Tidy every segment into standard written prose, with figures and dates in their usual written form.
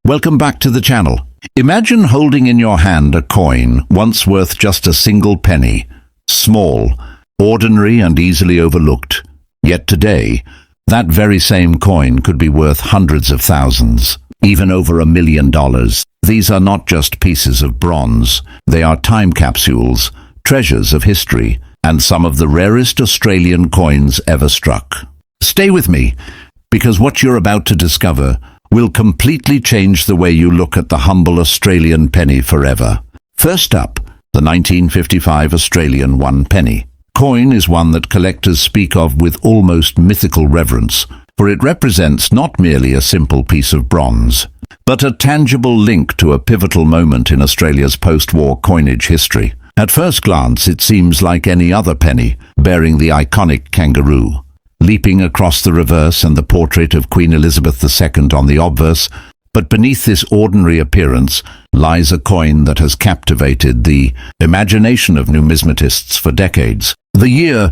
Welcome back to the channel. Imagine holding in your hand a coin once worth just a single penny. Small, ordinary and easily overlooked. Yet today, that very same coin could be worth hundreds of thousands, even over $1 million. These are not just pieces of bronze. They are time capsules, treasures of history, and some of the rarest Australian coins ever struck. Stay with me, because what you're about to discover will completely change the way you look at the humble Australian penny forever. First up, the 1955 Australian 1 penny. Coin is one that collectors speak of with almost mythical reverence, for it represents not merely a simple piece of bronze, but a tangible link to a pivotal moment in Australia's post-war coinage history. At first glance, it seems like any other penny, bearing the iconic kangaroo, leaping across the reverse and the portrait of Queen Elizabeth II on the obverse. But beneath this ordinary appearance lies a coin that has captivated the imagination of numismatists for decades. The year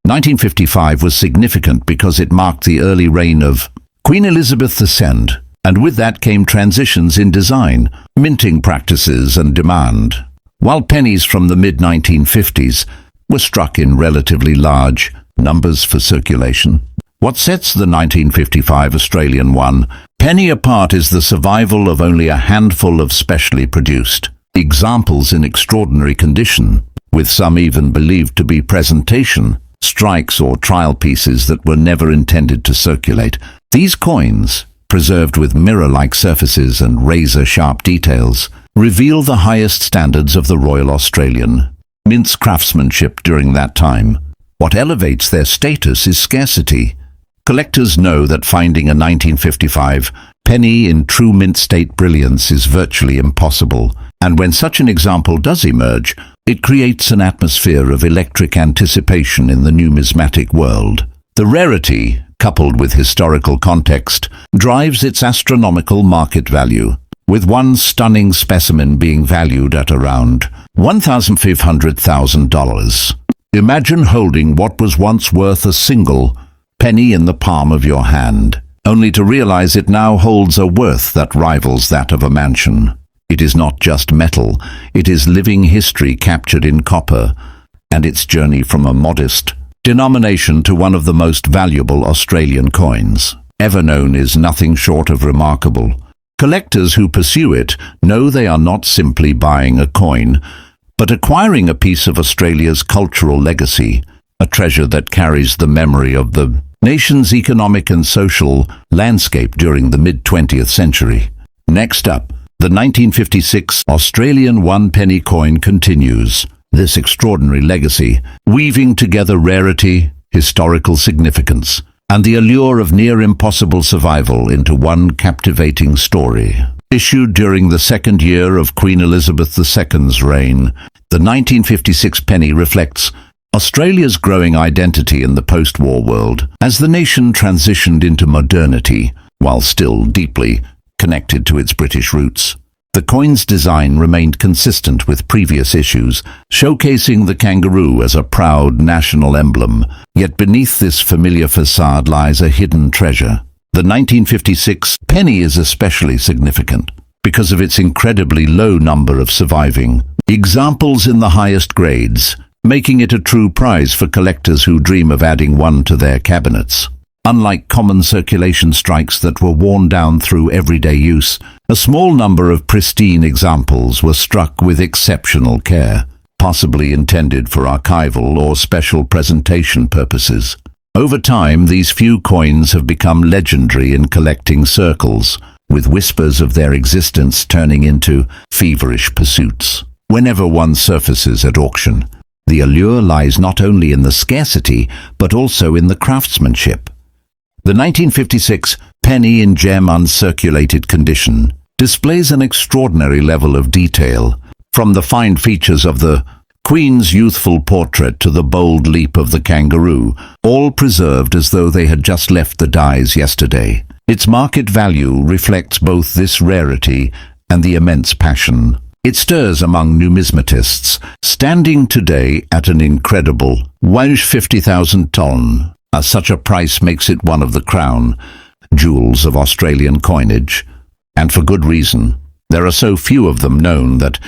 1955 was significant because it marked the early reign of Queen Elizabeth II, and with that came transitions in design, minting practices and demand. While pennies from the mid-1950s were struck in relatively large numbers for circulation, what sets the 1955 Australian 1 penny apart is the survival of only a handful of specially produced examples in extraordinary condition, with some even believed to be presentation strikes or trial pieces that were never intended to circulate. These coins, preserved with mirror-like surfaces and razor-sharp details, reveal the highest standards of the Royal Australian Mint's craftsmanship during that time. What elevates their status is scarcity. Collectors know that finding a 1955 penny in true mint state brilliance is virtually impossible, and when such an example does emerge, it creates an atmosphere of electric anticipation in the numismatic world. The rarity, coupled with historical context, drives its astronomical market value, with one stunning specimen being valued at around $1,500,000. Imagine holding what was once worth a single penny in the palm of your hand, only to realize it now holds a worth that rivals that of a mansion. It is not just metal, it is living history captured in copper, and its journey from a modest denomination to one of the most valuable Australian coins ever known is nothing short of remarkable. Collectors who pursue it know they are not simply buying a coin, but acquiring a piece of Australia's cultural legacy, a treasure that carries the memory of the nation's economic and social landscape during the mid-20th century. Next up, the 1956 Australian 1 penny coin continues this extraordinary legacy, weaving together rarity, historical significance, and the allure of near-impossible survival into one captivating story. Issued during the second year of Queen Elizabeth II's reign, the 1956 penny reflects Australia's growing identity in the post-war world as the nation transitioned into modernity while still deeply connected to its British roots. The coin's design remained consistent with previous issues, showcasing the kangaroo as a proud national emblem, yet beneath this familiar facade lies a hidden treasure. The 1956 penny is especially significant because of its incredibly low number of surviving examples in the highest grades, making it a true prize for collectors who dream of adding one to their cabinets. Unlike common circulation strikes that were worn down through everyday use, a small number of pristine examples were struck with exceptional care, possibly intended for archival or special presentation purposes. Over time, these few coins have become legendary in collecting circles, with whispers of their existence turning into feverish pursuits. Whenever one surfaces at auction, the allure lies not only in the scarcity, but also in the craftsmanship. The 1956 penny in gem uncirculated condition displays an extraordinary level of detail, from the fine features of the Queen's youthful portrait to the bold leap of the kangaroo, all preserved as though they had just left the dies yesterday. Its market value reflects both this rarity and the immense passion it stirs among numismatists, standing today at an incredible $50,000. As such a price makes it one of the crown jewels of Australian coinage, And for good reason. There are so few of them known that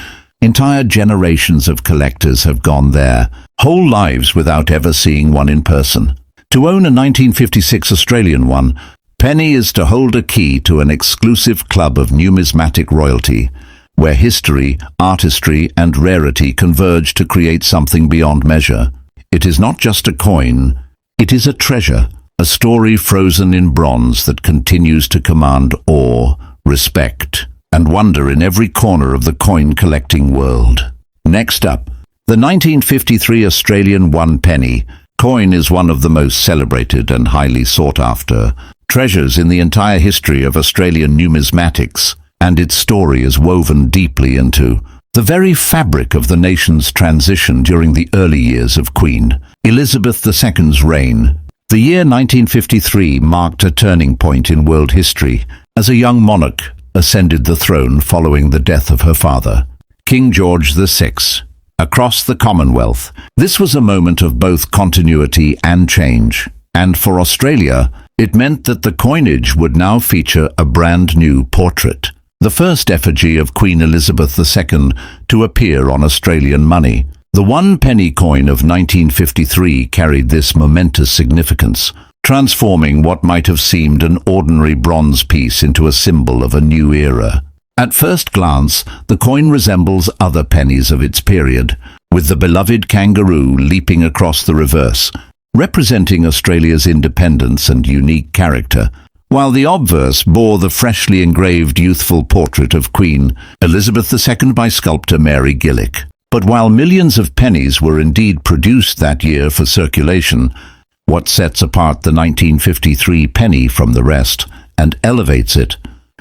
entire generations of collectors have gone there, whole lives without ever seeing one in person. To own a 1956 Australian one, penny is to hold a key to an exclusive club of numismatic royalty, where history, artistry and rarity converge to create something beyond measure. It is not just a coin, it is a treasure, a story frozen in bronze that continues to command awe, respect, and wonder in every corner of the coin-collecting world. Next up, the 1953 Australian 1 penny coin is one of the most celebrated and highly sought-after treasures in the entire history of Australian numismatics, and its story is woven deeply into the very fabric of the nation's transition during the early years of Queen Elizabeth II's reign. The year 1953 marked a turning point in world history as a young monarch ascended the throne following the death of her father, King George VI. Across the Commonwealth, this was a moment of both continuity and change, and for Australia, it meant that the coinage would now feature a brand new portrait, the first effigy of Queen Elizabeth II to appear on Australian money. The 1 penny coin of 1953 carried this momentous significance, transforming what might have seemed an ordinary bronze piece into a symbol of a new era. At first glance, the coin resembles other pennies of its period, with the beloved kangaroo leaping across the reverse, representing Australia's independence and unique character, while the obverse bore the freshly engraved youthful portrait of Queen Elizabeth II by sculptor Mary Gillick. But while millions of pennies were indeed produced that year for circulation, what sets apart the 1953 penny from the rest and elevates it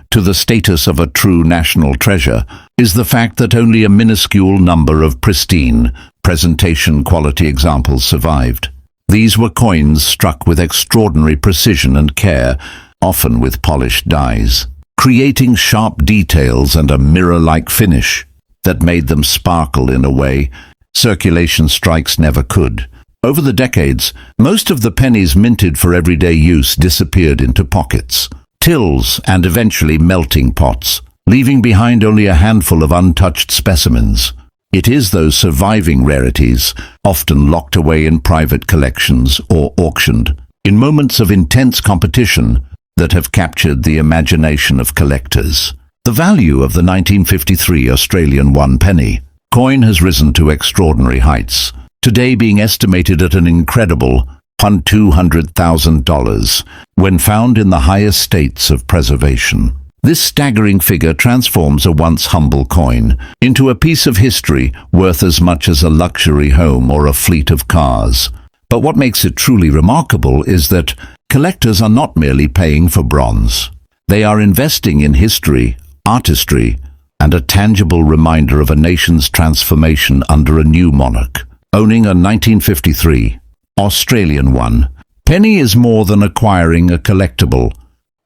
to the status of a true national treasure is the fact that only a minuscule number of pristine, presentation quality examples survived. These were coins struck with extraordinary precision and care, often with polished dies, creating sharp details and a mirror-like finish that made them sparkle in a way circulation strikes never could. Over the decades, most of the pennies minted for everyday use disappeared into pockets, tills, and eventually melting pots, leaving behind only a handful of untouched specimens. It is those surviving rarities, often locked away in private collections or auctioned, in moments of intense competition, that have captured the imagination of collectors. The value of the 1953 Australian 1 penny coin has risen to extraordinary heights, today being estimated at an incredible $200,000 when found in the highest states of preservation. This staggering figure transforms a once humble coin into a piece of history worth as much as a luxury home or a fleet of cars. But what makes it truly remarkable is that collectors are not merely paying for bronze. They are investing in history, artistry, and a tangible reminder of a nation's transformation under a new monarch. Owning a 1953 Australian 1 penny is more than acquiring a collectible.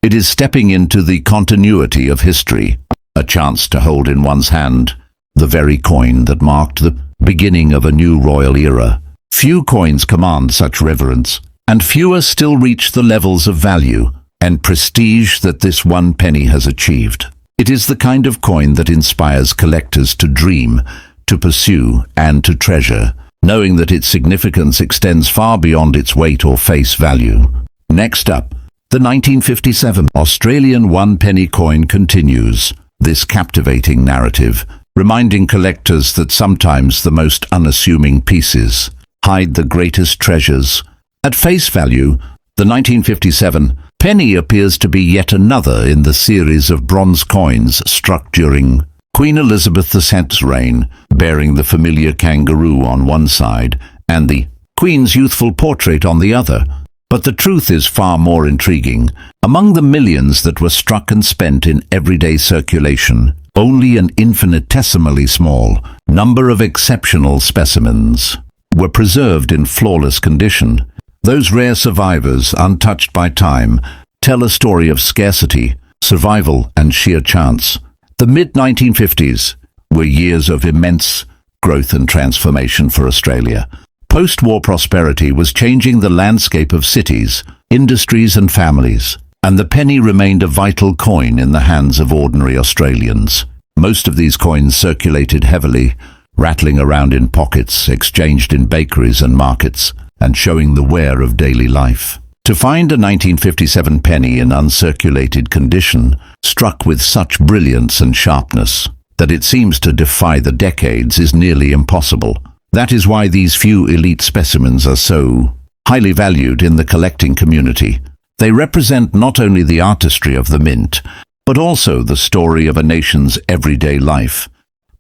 It is stepping into the continuity of history, a chance to hold in one's hand the very coin that marked the beginning of a new royal era. Few coins command such reverence, and fewer still reach the levels of value and prestige that this 1 penny has achieved. It is the kind of coin that inspires collectors to dream, to pursue, and to treasure, knowing that its significance extends far beyond its weight or face value. Next up, the 1957 Australian 1 penny coin continues this captivating narrative, reminding collectors that sometimes the most unassuming pieces hide the greatest treasures. At face value, the 1957 penny appears to be yet another in the series of bronze coins struck during Queen Elizabeth II's reign, bearing the familiar kangaroo on one side and the Queen's youthful portrait on the other. But the truth is far more intriguing. Among the millions that were struck and spent in everyday circulation, only an infinitesimally small number of exceptional specimens were preserved in flawless condition. Those rare survivors, untouched by time, tell a story of scarcity, survival, and sheer chance. The mid-1950s were years of immense growth and transformation for Australia. Post-war prosperity was changing the landscape of cities, industries, and families. and the penny remained a vital coin in the hands of ordinary Australians. Most of these coins circulated heavily, rattling around in pockets, exchanged in bakeries and markets, and showing the wear of daily life. To find a 1957 penny in uncirculated condition, struck with such brilliance and sharpness that it seems to defy the decades, is nearly impossible. That is why these few elite specimens are so highly valued in the collecting community. They represent not only the artistry of the mint, but also the story of a nation's everyday life,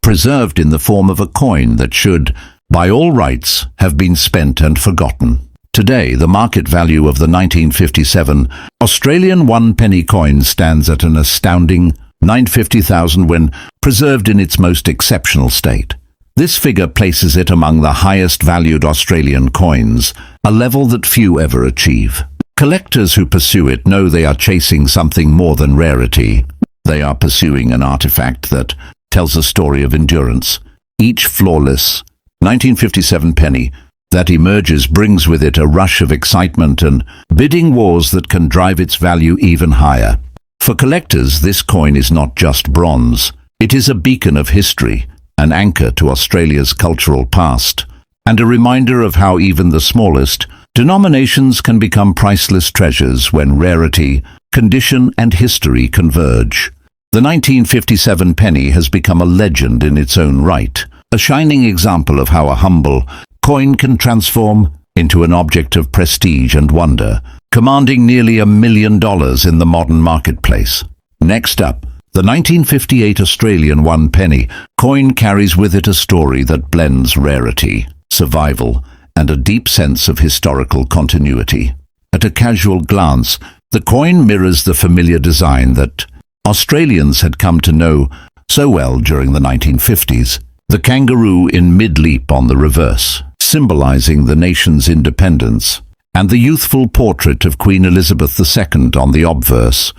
preserved in the form of a coin that should, by all rights, have been spent and forgotten. Today, the market value of the 1957 Australian one-penny coin stands at an astounding $950,000 when preserved in its most exceptional state. This figure places it among the highest valued Australian coins, a level that few ever achieve. Collectors who pursue it know they are chasing something more than rarity. They are pursuing an artifact that tells a story of endurance. Each flawless 1957 penny that emerges brings with it a rush of excitement and bidding wars that can drive its value even higher. For collectors, this coin is not just bronze. It is a beacon of history, an anchor to Australia's cultural past, and a reminder of how even the smallest denominations can become priceless treasures when rarity, condition, and history converge. The 1957 penny has become a legend in its own right, a shining example of how a humble coin can transform into an object of prestige and wonder, commanding nearly $1 million in the modern marketplace. Next up, the 1958 Australian one penny coin carries with it a story that blends rarity, survival, and a deep sense of historical continuity. At a casual glance, the coin mirrors the familiar design that Australians had come to know so well during the 1950s. The kangaroo in mid-leap on the reverse, symbolizing the nation's independence, and the youthful portrait of Queen Elizabeth II on the obverse,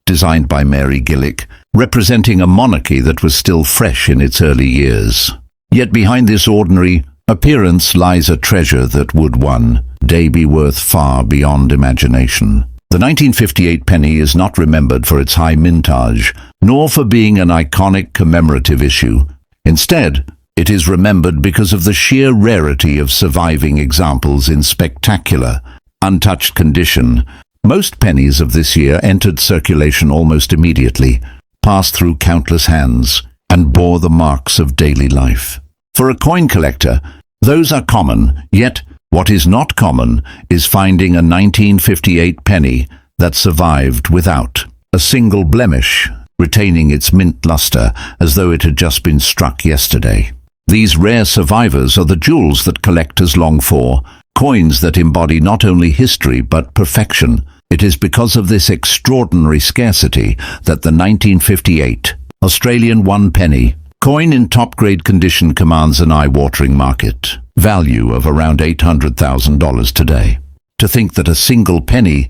designed by Mary Gillick, representing a monarchy that was still fresh in its early years. Yet behind this ordinary appearance lies a treasure that would one day be worth far beyond imagination. The 1958 penny is not remembered for its high mintage, nor for being an iconic commemorative issue. Instead, it is remembered because of the sheer rarity of surviving examples in spectacular, untouched condition. Most pennies of this year entered circulation almost immediately, passed through countless hands, and bore the marks of daily life. For a coin collector, those are common, yet what is not common is finding a 1958 penny that survived without a single blemish, retaining its mint luster as though it had just been struck yesterday. These rare survivors are the jewels that collectors long for, coins that embody not only history but perfection. It is because of this extraordinary scarcity that the 1958 Australian one penny coin in top-grade condition commands an eye-watering market value of around $800,000 today. To think that a single penny,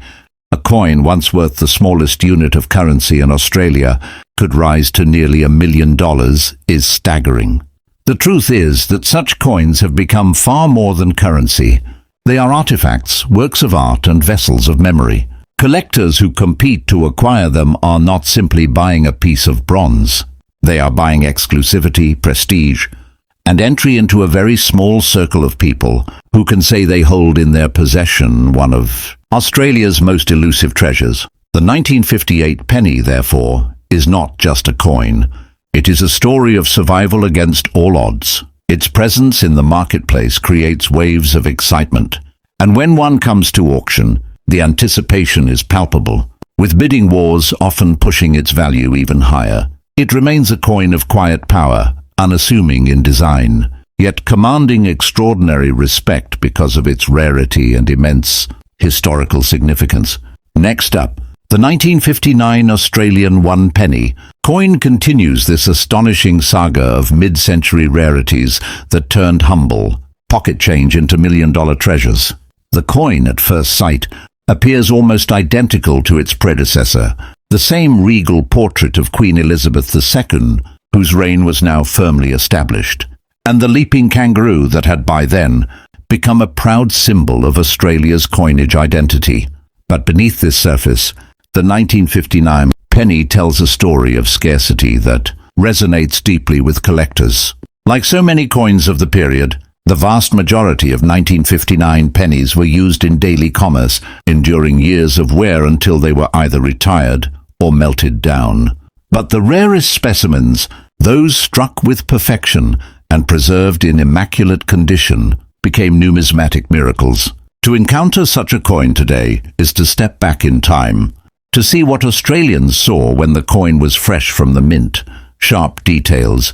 a coin once worth the smallest unit of currency in Australia, could rise to nearly $1 million is staggering. The truth is that such coins have become far more than currency. They are artifacts, works of art, and vessels of memory. Collectors who compete to acquire them are not simply buying a piece of bronze. They are buying exclusivity, prestige, and entry into a very small circle of people who can say they hold in their possession one of Australia's most elusive treasures. The 1958 penny, therefore, is not just a coin. It is a story of survival against all odds. Its presence in the marketplace creates waves of excitement, and when one comes to auction, the anticipation is palpable, with bidding wars often pushing its value even higher. It remains a coin of quiet power, unassuming in design, yet commanding extraordinary respect because of its rarity and immense historical significance. Next up, the 1959 Australian one penny coin continues this astonishing saga of mid-century rarities that turned humble pocket change into million-dollar treasures. The coin, at first sight, appears almost identical to its predecessor, the same regal portrait of Queen Elizabeth II, whose reign was now firmly established, and the leaping kangaroo that had by then become a proud symbol of Australia's coinage identity. But beneath this surface The 1959 penny tells a story of scarcity that resonates deeply with collectors. Like so many coins of the period, the vast majority of 1959 pennies were used in daily commerce, enduring years of wear until they were either retired or melted down. But the rarest specimens, those struck with perfection and preserved in immaculate condition, became numismatic miracles. To encounter such a coin today is to step back in time, to see what Australians saw when the coin was fresh from the mint: sharp details,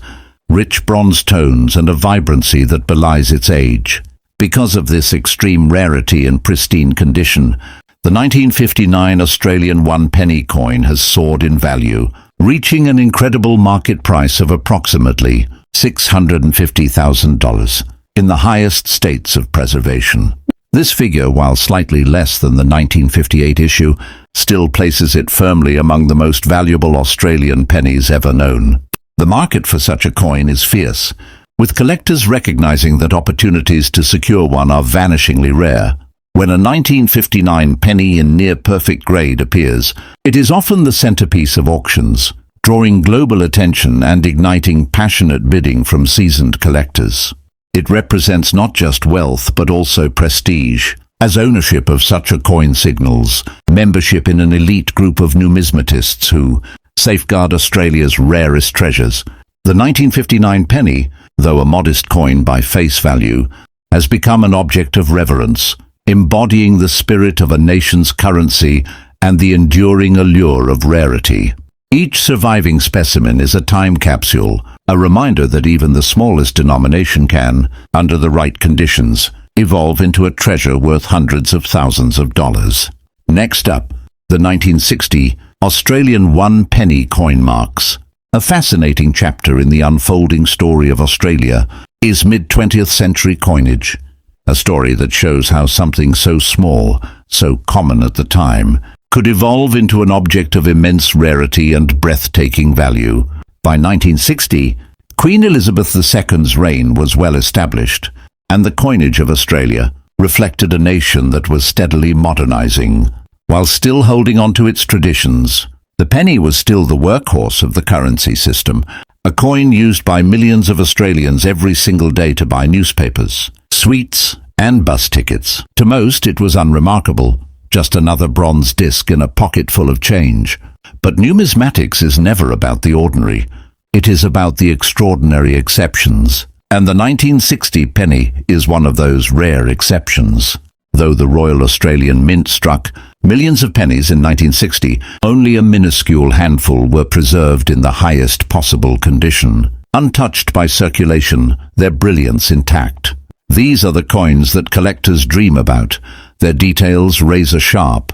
rich bronze tones, and a vibrancy that belies its age. Because of this extreme rarity and pristine condition, the 1959 Australian one-penny coin has soared in value, reaching an incredible market price of approximately $650,000 in the highest states of preservation. This figure, while slightly less than the 1958 issue, still places it firmly among the most valuable Australian pennies ever known. The market for such a coin is fierce, with collectors recognizing that opportunities to secure one are vanishingly rare. When a 1959 penny in near-perfect grade appears, it is often the centerpiece of auctions, drawing global attention and igniting passionate bidding from seasoned collectors. It represents not just wealth but also prestige, as ownership of such a coin signals membership in an elite group of numismatists who safeguard Australia's rarest treasures. The 1959 penny, though a modest coin by face value, has become an object of reverence, embodying the spirit of a nation's currency and the enduring allure of rarity. Each surviving specimen is a time capsule, a reminder that even the smallest denomination can, under the right conditions, evolve into a treasure worth hundreds of thousands of dollars. Next up, the 1960 Australian one-penny coin marks. A fascinating chapter in the unfolding story of Australia is mid-20th century coinage, a story that shows how something so small, so common at the time, could evolve into an object of immense rarity and breathtaking value. By 1960, Queen Elizabeth II's reign was well established, and the coinage of Australia reflected a nation that was steadily modernizing. While still holding on to its traditions, the penny was still the workhorse of the currency system, a coin used by millions of Australians every single day to buy newspapers, sweets, and bus tickets. To most, it was unremarkable, just another bronze disc in a pocket full of change. But numismatics is never about the ordinary. It is about the extraordinary exceptions. And the 1960 penny is one of those rare exceptions. Though the Royal Australian Mint struck millions of pennies in 1960, only a minuscule handful were preserved in the highest possible condition, untouched by circulation, their brilliance intact. These are the coins that collectors dream about, their details razor-sharp,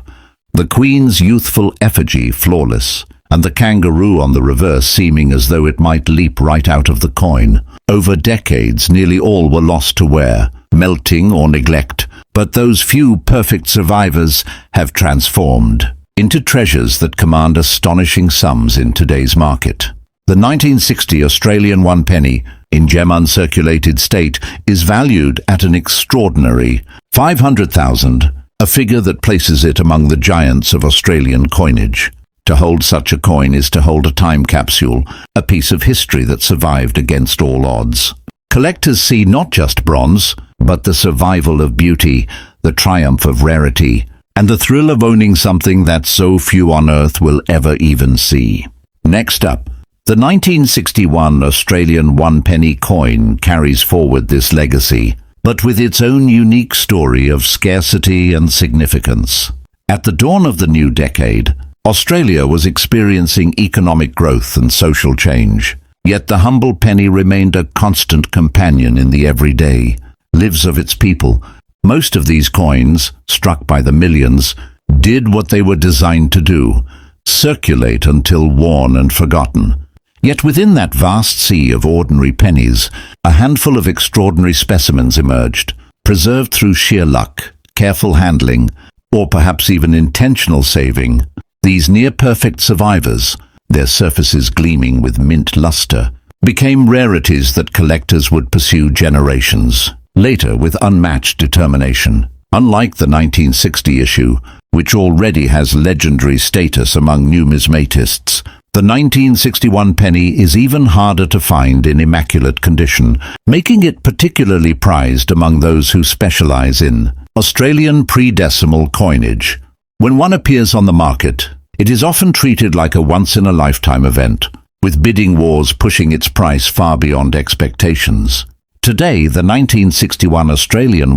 the Queen's youthful effigy flawless, and the kangaroo on the reverse seeming as though it might leap right out of the coin. Over decades, nearly all were lost to wear, melting or neglect, but those few perfect survivors have transformed into treasures that command astonishing sums in today's market. The 1960 Australian one penny, in gem-uncirculated state, is valued at an extraordinary $500,000, a figure that places it among the giants of Australian coinage. To hold such a coin is to hold a time capsule, a piece of history that survived against all odds. Collectors see not just bronze, but the survival of beauty, the triumph of rarity, and the thrill of owning something that so few on earth will ever even see. Next up, the 1961 Australian one-penny coin carries forward this legacy, but with its own unique story of scarcity and significance. At the dawn of the new decade, Australia was experiencing economic growth and social change, yet the humble penny remained a constant companion in the everyday lives of its people. Most of these coins, struck by the millions, did what they were designed to do: circulate until worn and forgotten. Yet within that vast sea of ordinary pennies, a handful of extraordinary specimens emerged, preserved through sheer luck, careful handling, or perhaps even intentional saving. These near-perfect survivors, their surfaces gleaming with mint luster, became rarities that collectors would pursue generations later with unmatched determination. Unlike the 1960 issue, which already has legendary status among numismatists. The 1961 penny is even harder to find in immaculate condition, making it particularly prized among those who specialize in Australian pre-decimal coinage. When one appears on the market, it is often treated like a once-in-a-lifetime event, with bidding wars pushing its price far beyond expectations. Today, the 1961 Australian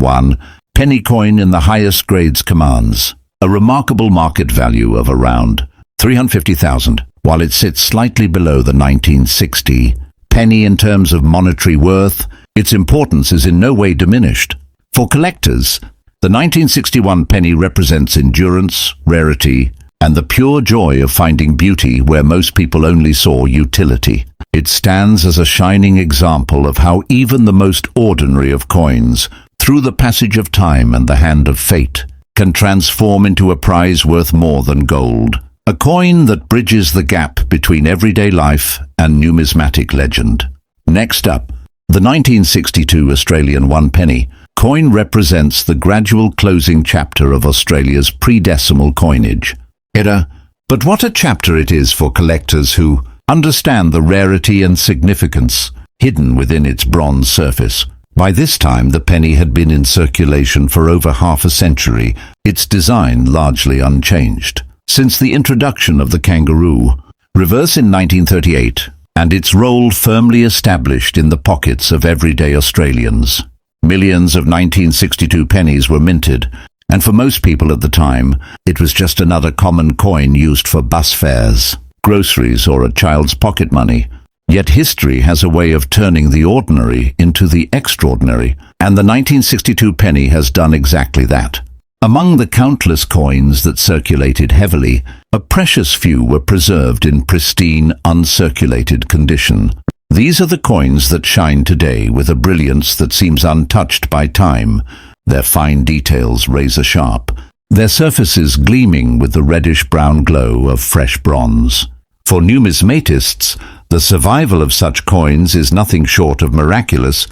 penny coin in the highest grades commands a remarkable market value of around $350,000, while it sits slightly below the 1960 penny in terms of monetary worth. Its importance is in no way diminished. For collectors, the 1961 penny represents endurance, rarity, and the pure joy of finding beauty where most people only saw utility. It stands as a shining example of how even the most ordinary of coins, through the passage of time and the hand of fate, can transform into a prize worth more than gold. A coin that bridges the gap between everyday life and numismatic legend. Next up, the 1962 Australian penny coin represents the gradual closing chapter of Australia's pre-decimal coinage era. But what a chapter it is for collectors who understand the rarity and significance hidden within its bronze surface. By this time, the penny had been in circulation for over half a century, its design largely unchanged. Since the introduction of the kangaroo reverse in 1938, and its role firmly established in the pockets of everyday Australians. Millions of 1962 pennies were minted, and for most people at the time, it was just another common coin used for bus fares, groceries, or a child's pocket money. Yet history has a way of turning the ordinary into the extraordinary, and the 1962 penny has done exactly that. Among the countless coins that circulated heavily, a precious few were preserved in pristine, uncirculated condition. These are the coins that shine today with a brilliance that seems untouched by time, their fine details razor-sharp, their surfaces gleaming with the reddish-brown glow of fresh bronze. For numismatists, the survival of such coins is nothing short of miraculous,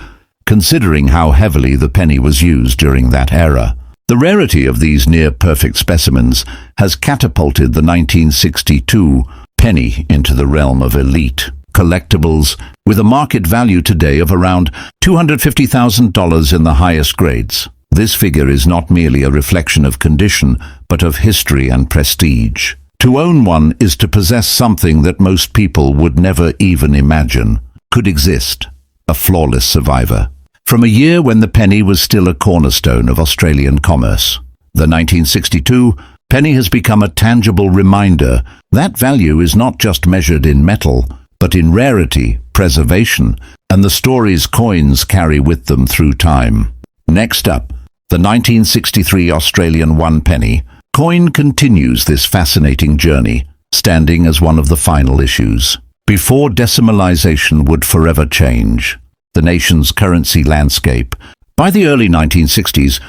considering how heavily the penny was used during that era. The rarity of these near-perfect specimens has catapulted the 1962 penny into the realm of elite collectibles, with a market value today of around $250,000 in the highest grades. This figure is not merely a reflection of condition, but of history and prestige. To own one is to possess something that most people would never even imagine could exist, a flawless survivor. From a year when the penny was still a cornerstone of Australian commerce, the 1962 penny has become a tangible reminder that value is not just measured in metal, but in rarity, preservation, and the stories coins carry with them through time. Next up, the 1963 Australian penny coin continues this fascinating journey, standing as one of the final issues. Before decimalization would forever change the nation's currency landscape, by the early 1960s,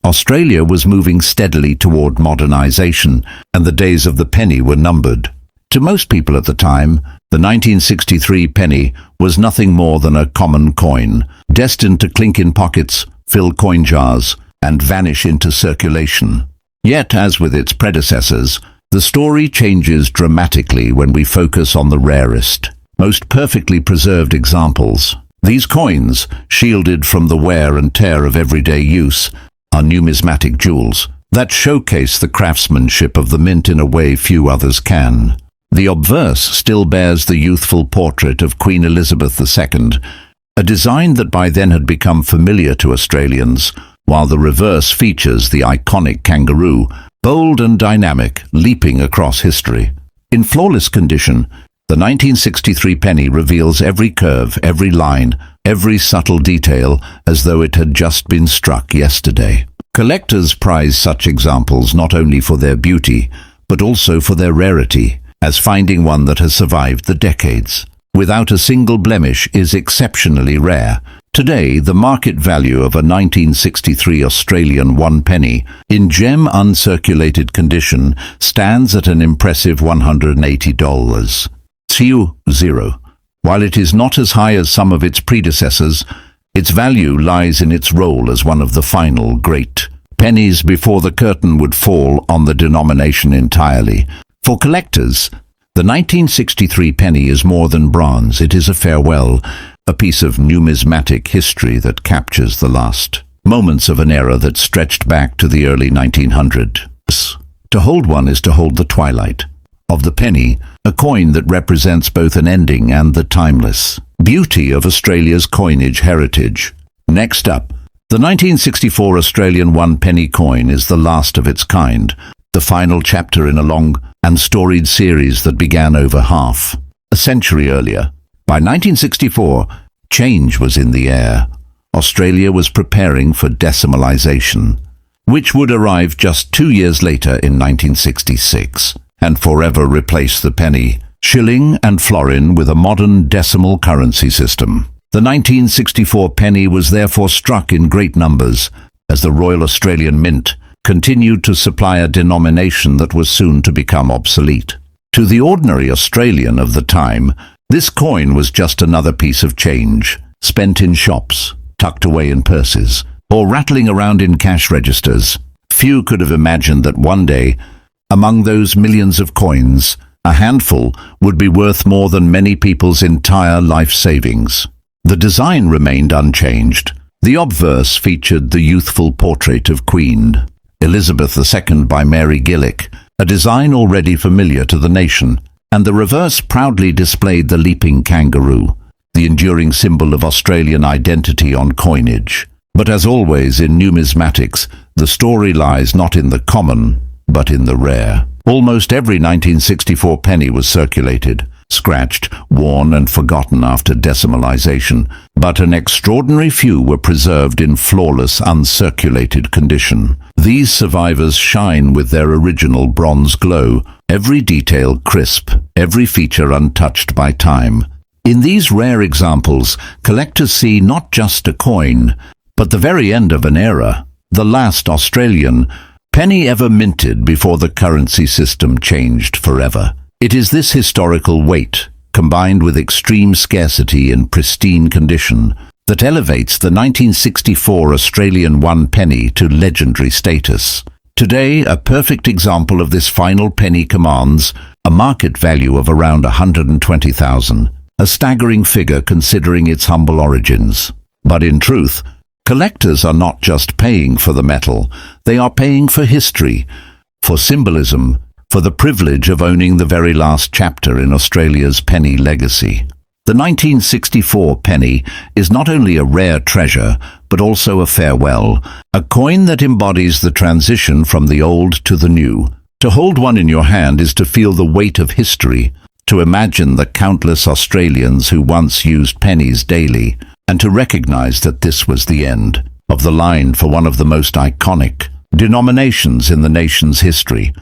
Australia was moving steadily toward modernization, and the days of the penny were numbered. To most people at the time, the 1963 penny was nothing more than a common coin, destined to clink in pockets, fill coin jars, and vanish into circulation. Yet, as with its predecessors, the story changes dramatically when we focus on the rarest, most perfectly preserved examples. These coins, shielded from the wear and tear of everyday use, are numismatic jewels that showcase the craftsmanship of the mint in a way few others can. The obverse still bears the youthful portrait of Queen Elizabeth II, a design that by then had become familiar to Australians, while the reverse features the iconic kangaroo, bold and dynamic, leaping across history. In flawless condition, the 1963 penny reveals every curve, every line, every subtle detail, as though it had just been struck yesterday. Collectors prize such examples not only for their beauty, but also for their rarity, as finding one that has survived the decades, without a single blemish, is exceptionally rare. Today, the market value of a 1963 Australian penny in gem uncirculated condition stands at an impressive $180. Zero. While it is not as high as some of its predecessors, its value lies in its role as one of the final great pennies before the curtain would fall on the denomination entirely. For collectors, the 1963 penny is more than bronze. It is a farewell, a piece of numismatic history that captures the last moments of an era that stretched back to the early 1900s. To hold one is to hold the twilight of the penny, a coin that represents both an ending and the timeless beauty of Australia's coinage heritage. Next up, the 1964 Australian one-penny coin is the last of its kind, the final chapter in a long and storied series that began over half a century earlier. By 1964, change was in the air. Australia was preparing for decimalisation, which would arrive just 2 years later in 1966, and forever replace the penny, shilling and florin with a modern decimal currency system. The 1964 penny was therefore struck in great numbers as the Royal Australian Mint continued to supply a denomination that was soon to become obsolete. To the ordinary Australian of the time, this coin was just another piece of change, spent in shops, tucked away in purses, or rattling around in cash registers. Few could have imagined that one day, among those millions of coins, a handful would be worth more than many people's entire life savings. The design remained unchanged. The obverse featured the youthful portrait of Queen Elizabeth II by Mary Gillick, a design already familiar to the nation, and the reverse proudly displayed the leaping kangaroo, the enduring symbol of Australian identity on coinage. But as always in numismatics, the story lies not in the common, but in the rare. Almost every 1964 penny was circulated, scratched, worn and forgotten after decimalisation, but an extraordinary few were preserved in flawless, uncirculated condition. These survivors shine with their original bronze glow, every detail crisp, every feature untouched by time. In these rare examples, collectors see not just a coin, but the very end of an era, the last Australian penny ever minted before the currency system changed forever. It is this historical weight, combined with extreme scarcity in pristine condition, that elevates the 1964 Australian one penny to legendary status. Today, a perfect example of this final penny commands a market value of around $120,000, a staggering figure considering its humble origins. But in truth, collectors are not just paying for the metal, they are paying for history, for symbolism, for the privilege of owning the very last chapter in Australia's penny legacy. The 1964 penny is not only a rare treasure, but also a farewell, a coin that embodies the transition from the old to the new. To hold one in your hand is to feel the weight of history, to imagine the countless Australians who once used pennies daily, and to recognize that this was the end of the line for one of the most iconic denominations in the nation's history.